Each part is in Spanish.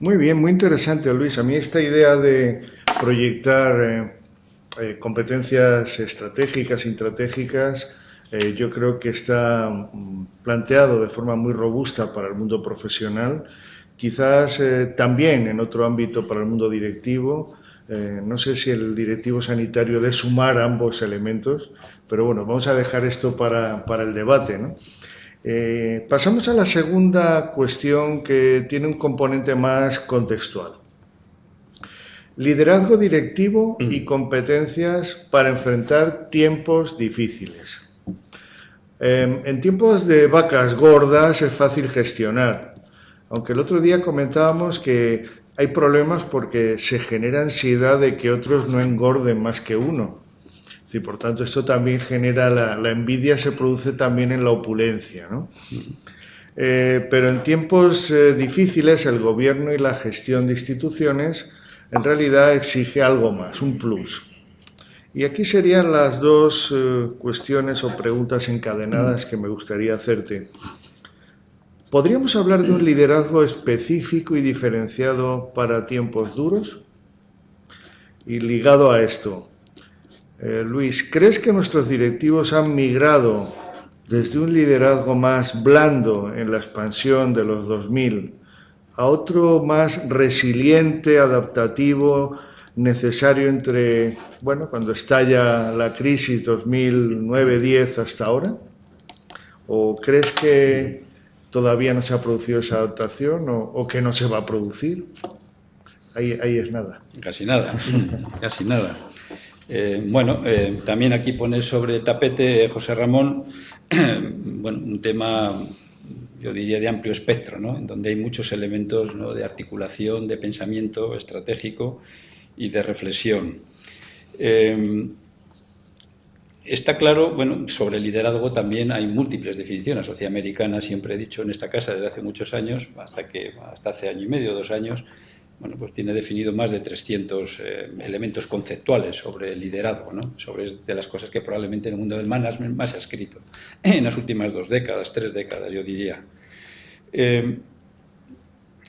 Muy bien, muy interesante, Luis. A mí esta idea de proyectar competencias estratégicas, intratégicas, yo creo que está planteado de forma muy robusta para el mundo profesional, quizás también en otro ámbito para el mundo directivo. No sé si el directivo sanitario debe sumar ambos elementos, pero bueno, vamos a dejar esto para el debate, ¿no? Pasamos a la segunda cuestión que tiene un componente más contextual. Liderazgo directivo y competencias para enfrentar tiempos difíciles. En tiempos de vacas gordas es fácil gestionar, aunque el otro día comentábamos que hay problemas porque se genera ansiedad de que otros no engorden más que uno. Sí, por tanto, esto también genera la envidia, se produce también en la opulencia, ¿no? Pero en tiempos difíciles el gobierno y la gestión de instituciones en realidad exige algo más, un plus. Y aquí serían las dos cuestiones o preguntas encadenadas que me gustaría hacerte. ¿Podríamos hablar de un liderazgo específico y diferenciado para tiempos duros? Y ligado a esto, Luis, ¿crees que nuestros directivos han migrado desde un liderazgo más blando en la expansión de los 2000 a otro más resiliente, adaptativo, necesario entre, bueno, cuando estalla la crisis 2009-10 hasta ahora? ¿O crees que todavía no se ha producido esa adaptación o que no se va a producir? Ahí es nada. Casi nada, casi nada. También aquí pone sobre el tapete, José Ramón, bueno, un tema, yo diría, de amplio espectro, ¿no? En donde hay muchos elementos, ¿no?, de articulación, de pensamiento estratégico y de reflexión. Está claro, bueno, sobre el liderazgo también hay múltiples definiciones. La sociedad americana, siempre he dicho en esta casa desde hace muchos años, hasta hace año y medio, 2 años, bueno, pues tiene definido más de 300 elementos conceptuales sobre el liderazgo, ¿no? Sobre de las cosas que probablemente en el mundo del management más se ha escrito en las últimas 2 décadas, 3 décadas, yo diría.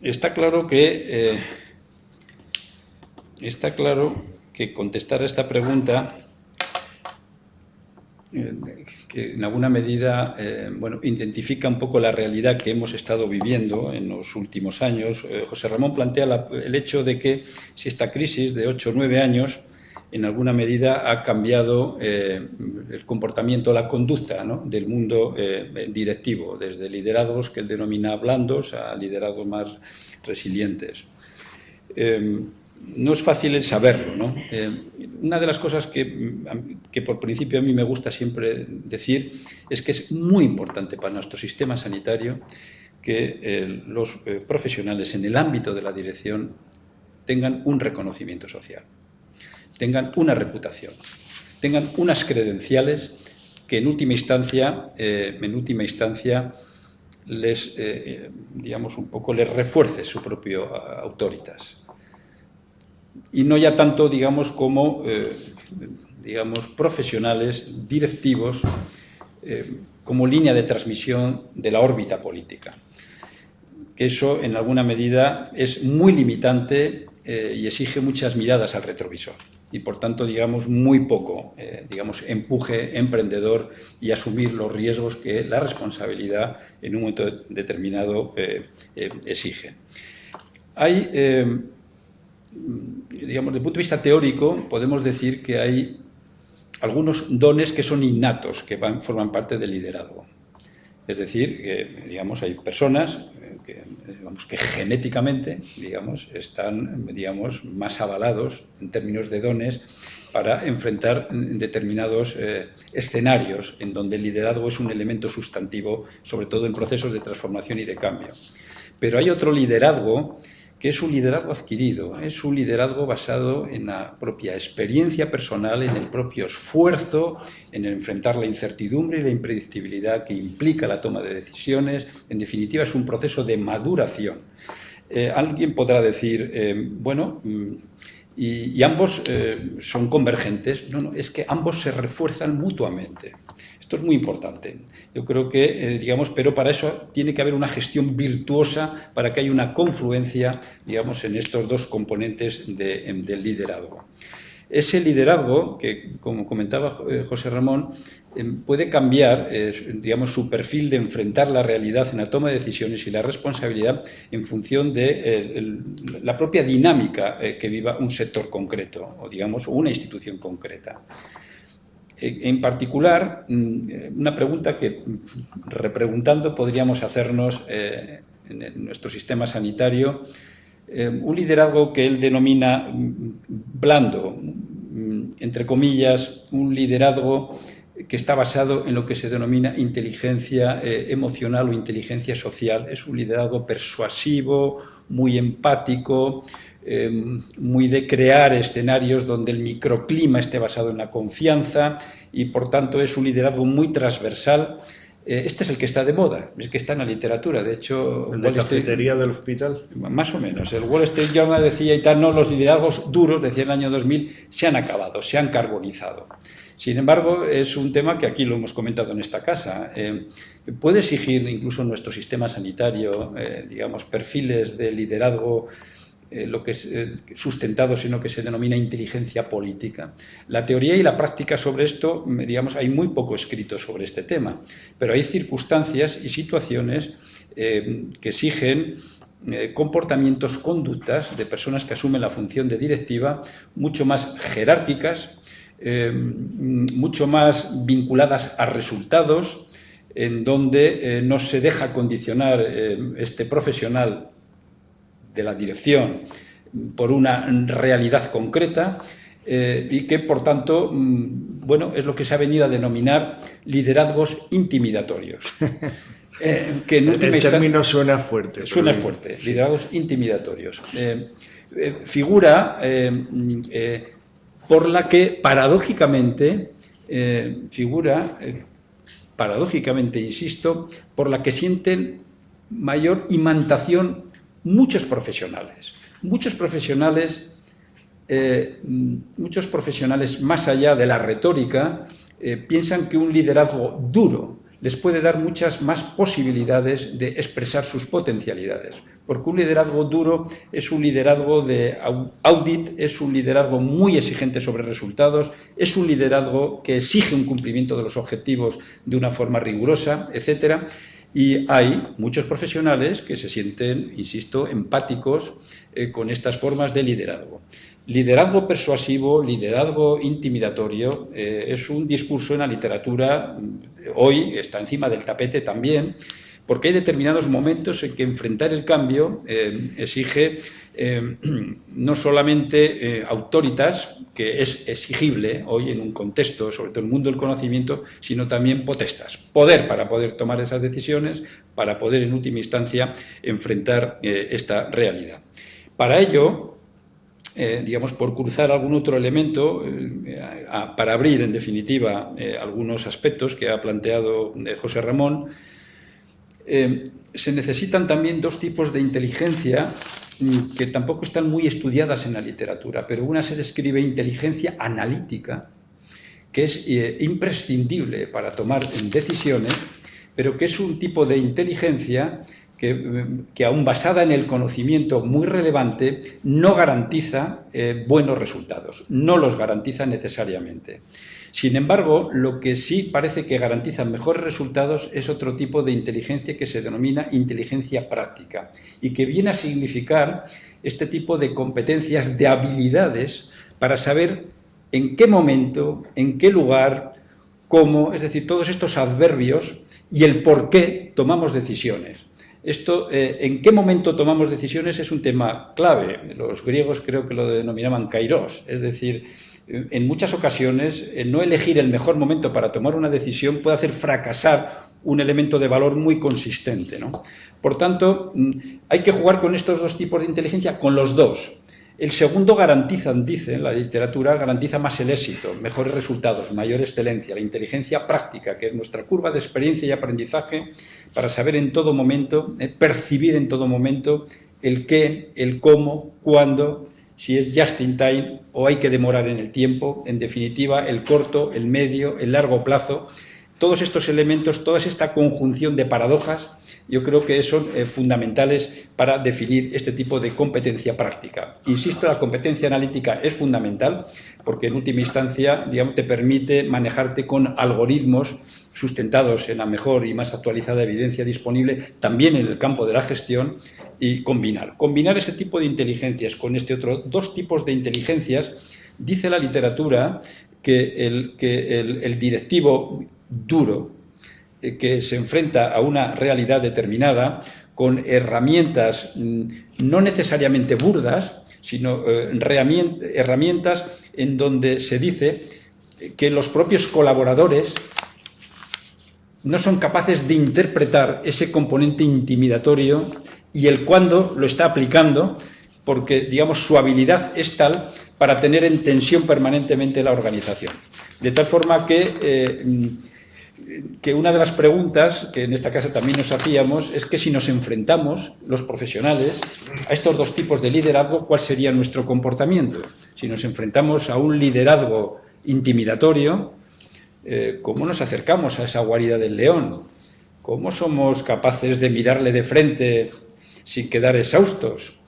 Está claro que contestar a esta pregunta que en alguna medida identifica un poco la realidad que hemos estado viviendo en los últimos años. José Ramón plantea el hecho de que si esta crisis de 8 o 9 años en alguna medida ha cambiado el comportamiento, la conducta, ¿no?, del mundo directivo, desde liderazgos que él denomina blandos a liderazgos más resilientes. No es fácil el saberlo, ¿no? Una de las cosas que por principio a mí me gusta siempre decir es que es muy importante para nuestro sistema sanitario que los profesionales en el ámbito de la dirección tengan un reconocimiento social, tengan una reputación, tengan unas credenciales que en última instancia les, digamos, un poco les refuerce su propio autoritas. Y no ya tanto, digamos, como profesionales, directivos, como línea de transmisión de la órbita política. Que eso, en alguna medida, es muy limitante y exige muchas miradas al retrovisor. Y, por tanto, digamos, muy poco, empuje emprendedor y asumir los riesgos que la responsabilidad en un momento determinado exige. Hay... digamos, desde el punto de vista teórico, podemos decir que hay algunos dones que son innatos, que forman parte del liderazgo. Es decir, que, digamos, hay personas que genéticamente, digamos, están, digamos, más avalados en términos de dones para enfrentar determinados escenarios en donde el liderazgo es un elemento sustantivo, sobre todo en procesos de transformación y de cambio. Pero hay otro liderazgo que es un liderazgo adquirido, es un liderazgo basado en la propia experiencia personal, en el propio esfuerzo, en enfrentar la incertidumbre y la impredictibilidad que implica la toma de decisiones. En definitiva, es un proceso de maduración. Alguien podrá decir, y ambos son convergentes. No, es que ambos se refuerzan mutuamente. Esto es muy importante. Yo creo que, digamos, pero para eso tiene que haber una gestión virtuosa para que haya una confluencia, digamos, en estos dos componentes del liderazgo. Ese liderazgo, que como comentaba José Ramón, puede cambiar, digamos, su perfil de enfrentar la realidad en la toma de decisiones y la responsabilidad en función de la propia dinámica que viva un sector concreto o, digamos, una institución concreta. En particular, una pregunta que, repreguntando, podríamos hacernos en nuestro sistema sanitario, un liderazgo que él denomina blando, entre comillas, un liderazgo que está basado en lo que se denomina inteligencia emocional o inteligencia social. Es un liderazgo persuasivo, muy empático, muy de crear escenarios donde el microclima esté basado en la confianza y, por tanto, es un liderazgo muy transversal. Este es el que está de moda, es que está en la literatura. De hecho, ¿el de cafetería del hospital? Más o menos. El Wall Street Journal decía y tal, no, los liderazgos duros, decía en el año 2000, se han acabado, se han carbonizado. Sin embargo, es un tema que aquí lo hemos comentado en esta casa. Puede exigir incluso nuestro sistema sanitario, digamos, perfiles de liderazgo lo que es sustentado, sino que se denomina inteligencia política. La teoría y la práctica sobre esto, digamos, hay muy poco escrito sobre este tema, pero hay circunstancias y situaciones que exigen comportamientos, conductas de personas que asumen la función de directiva mucho más jerárquicas, mucho más vinculadas a resultados, en donde no se deja condicionar este profesional de la dirección por una realidad concreta y que, por tanto, bueno, es lo que se ha venido a denominar liderazgos intimidatorios. Que en última el término suena fuerte. Suena fuerte, liderazgos intimidatorios. Figura por la que, paradójicamente, insisto, por la que sienten mayor imantación muchos profesionales más allá de la retórica piensan que un liderazgo duro les puede dar muchas más posibilidades de expresar sus potencialidades, porque un liderazgo duro es un liderazgo de audit, es un liderazgo muy exigente sobre resultados, es un liderazgo que exige un cumplimiento de los objetivos de una forma rigurosa, etcétera. Y hay muchos profesionales que se sienten, insisto, empáticos con estas formas de liderazgo. Liderazgo persuasivo, liderazgo intimidatorio, es un discurso en la literatura, hoy está encima del tapete también, porque hay determinados momentos en que enfrentar el cambio exige no solamente autoritas, que es exigible hoy en un contexto, sobre todo en el mundo del conocimiento, sino también potestas. Poder para poder tomar esas decisiones, para poder en última instancia enfrentar esta realidad. Para ello, digamos, por cruzar algún otro elemento, para abrir en definitiva algunos aspectos que ha planteado José Ramón, se necesitan también dos tipos de inteligencia que tampoco están muy estudiadas en la literatura, pero una se describe inteligencia analítica, que es imprescindible para tomar decisiones, pero que es un tipo de inteligencia que aún basada en el conocimiento muy relevante, no garantiza buenos resultados, no los garantiza necesariamente. Sin embargo, lo que sí parece que garantiza mejores resultados es otro tipo de inteligencia que se denomina inteligencia práctica y que viene a significar este tipo de competencias, de habilidades para saber en qué momento, en qué lugar, cómo, es decir, todos estos adverbios y el por qué tomamos decisiones. Esto, en qué momento tomamos decisiones, es un tema clave. Los griegos creo que lo denominaban kairos, es decir, en muchas ocasiones no elegir el mejor momento para tomar una decisión puede hacer fracasar un elemento de valor muy consistente, ¿no? Por tanto, hay que jugar con estos dos tipos de inteligencia, con los dos. El segundo garantiza, dice la literatura, garantiza más el éxito, mejores resultados, mayor excelencia, la inteligencia práctica, que es nuestra curva de experiencia y aprendizaje para saber en todo momento, percibir en todo momento el qué, el cómo, cuándo, si es just in time o hay que demorar en el tiempo, en definitiva, el corto, el medio, el largo plazo. Todos estos elementos, toda esta conjunción de paradojas, yo creo que son fundamentales para definir este tipo de competencia práctica. Insisto, la competencia analítica es fundamental porque en última instancia, digamos, te permite manejarte con algoritmos sustentados en la mejor y más actualizada evidencia disponible, también en el campo de la gestión, y combinar ese tipo de inteligencias con este otro. Dos tipos de inteligencias, dice la literatura que el directivo duro, que se enfrenta a una realidad determinada con herramientas no necesariamente burdas, sino herramientas en donde se dice que los propios colaboradores no son capaces de interpretar ese componente intimidatorio y el cuándo lo está aplicando, porque, digamos, su habilidad es tal para tener en tensión permanentemente la organización. De tal forma que una de las preguntas que en esta casa también nos hacíamos es que si nos enfrentamos, los profesionales, a estos dos tipos de liderazgo, ¿cuál sería nuestro comportamiento? Si nos enfrentamos a un liderazgo intimidatorio, ¿cómo nos acercamos a esa guarida del león? ¿Cómo somos capaces de mirarle de frente sin quedar exhaustos?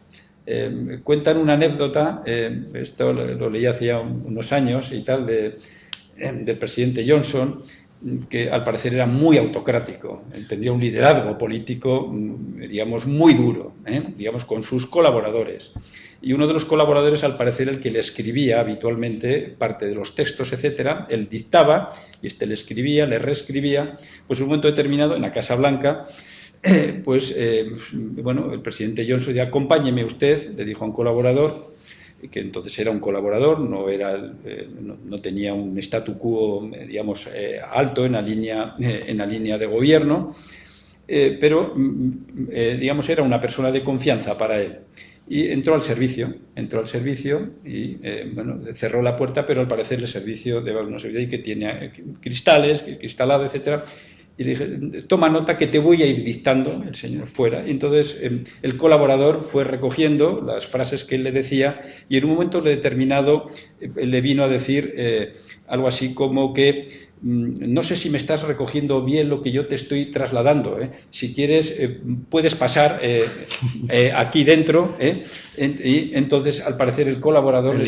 Cuentan una anécdota, esto lo leí hacía unos años y tal, del presidente Johnson, que al parecer era muy autocrático, tendría un liderazgo político, digamos, muy duro, digamos, con sus colaboradores. Y uno de los colaboradores, al parecer, el que le escribía habitualmente parte de los textos, etcétera, él dictaba y le escribía, le reescribía, pues en un momento determinado, en la Casa Blanca, bueno, el presidente Johnson dijo: acompáñeme usted, le dijo a un colaborador, que entonces era un colaborador, no tenía un statu quo, digamos, alto en la línea de gobierno, pero, digamos, era una persona de confianza para él. Y entró al servicio y, bueno, cerró la puerta, pero al parecer el servicio de unos servicios que tiene cristales, cristalado, etcétera. Y le dije: toma nota que te voy a ir dictando, el señor fuera. Y entonces el colaborador fue recogiendo las frases que él le decía y en un momento determinado le vino a decir algo así como que no sé si me estás recogiendo bien lo que yo te estoy trasladando. Si quieres, puedes pasar aquí dentro. Y entonces, al parecer, el colaborador en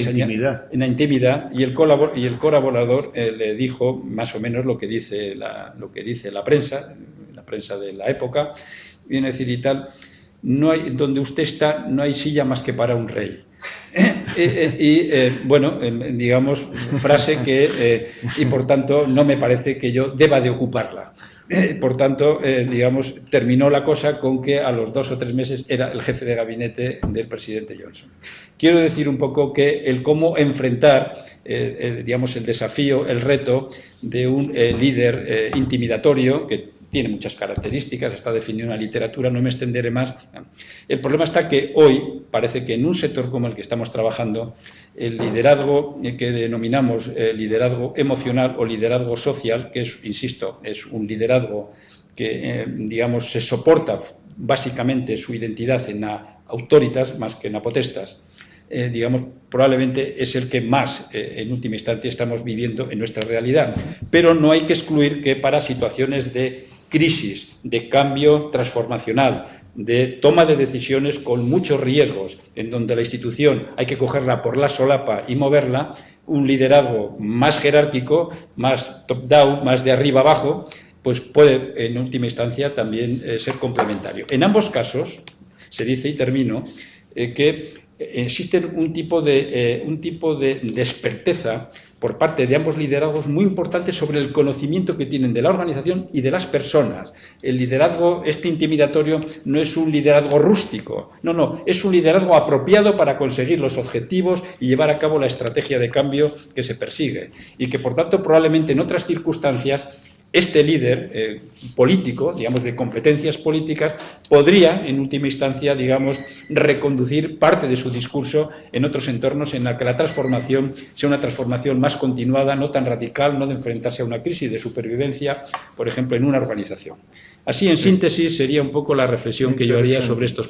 la intimidad, y el colaborador le dijo más o menos lo que dice la prensa de la época, viene a decir y tal: donde usted está no hay silla más que para un rey. Bueno, digamos, frase que, y por tanto, no me parece que yo deba de ocuparla. Por tanto, digamos, terminó la cosa con que a los 2 o 3 meses era el jefe de gabinete del presidente Johnson. Quiero decir un poco que el cómo enfrentar, digamos, el desafío, el reto de un líder intimidatorio, que tiene muchas características, está definido en la literatura, no me extenderé más. El problema está que hoy parece que en un sector como el que estamos trabajando, el liderazgo que denominamos liderazgo emocional o liderazgo social, que es, insisto, es un liderazgo que, digamos, se soporta básicamente su identidad en la autoritas más que en la potestas, digamos, probablemente es el que más, en última instancia, estamos viviendo en nuestra realidad. Pero no hay que excluir que para situaciones de crisis, de cambio transformacional, de toma de decisiones con muchos riesgos, en donde la institución hay que cogerla por la solapa y moverla, un liderazgo más jerárquico, más top-down, más de arriba abajo, pues puede, en última instancia, también ser complementario. En ambos casos, se dice, y termino, que existe un tipo de experteza por parte de ambos liderazgos muy importante sobre el conocimiento que tienen de la organización y de las personas. El liderazgo intimidatorio no es un liderazgo rústico, no, es un liderazgo apropiado para conseguir los objetivos y llevar a cabo la estrategia de cambio que se persigue. Y que, por tanto, probablemente en otras circunstancias, este líder político, digamos, de competencias políticas, podría, en última instancia, digamos, reconducir parte de su discurso en otros entornos en la que la transformación sea una transformación más continuada, no tan radical, no de enfrentarse a una crisis de supervivencia, por ejemplo, en una organización. Así, en síntesis, sería un poco la reflexión que yo haría sobre estos